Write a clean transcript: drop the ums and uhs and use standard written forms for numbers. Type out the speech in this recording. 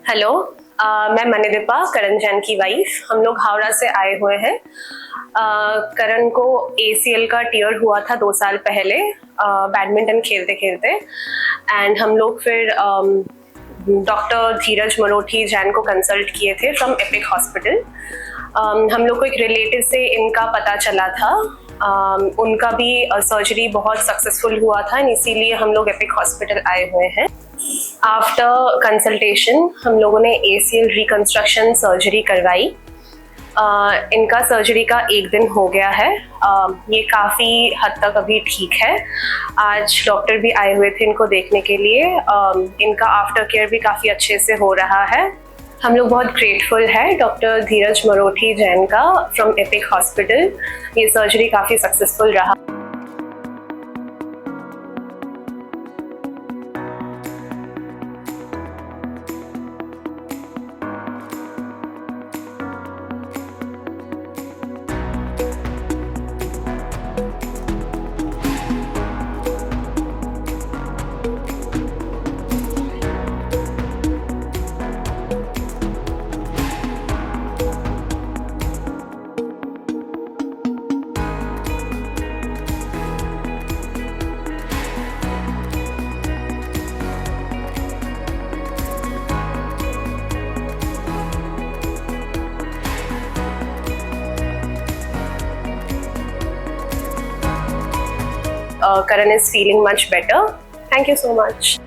Hello, मैं मनिदीपा, करण जैन की wife. हम लोग हावड़ा से आए हुए हैं। करण को ACL का टियर हुआ था 2 साल पहले बैडमिंटन खेलते खेलते, एंड हम लोग फिर डॉक्टर धीरज मरोठी जैन को कंसल्ट किए थे फ्रॉम एपिक हॉस्पिटल। हम लोग को एक रिलेटिव से इनका पता चला था। उनका भी सर्जरी बहुत सक्सेसफुल हुआ था, इसीलिए हम लोग एपिक हॉस्पिटल आए हुए हैं। आफ्टर कंसल्टेशन हम लोगों ने ACL रिकंस्ट्रक्शन सर्जरी करवाई। इनका सर्जरी का 1 दिन हो गया है। ये काफ़ी हद तक अभी ठीक है। आज डॉक्टर भी आए हुए थे इनको देखने के लिए। इनका आफ्टर केयर भी काफ़ी अच्छे से हो रहा है। हम लोग बहुत ग्रेटफुल है डॉक्टर धीरज मरोठी जैन का फ्रॉम एपिक हॉस्पिटल। ये सर्जरी काफ़ी सक्सेसफुल रहा। Karan is feeling much better. Thank you so much.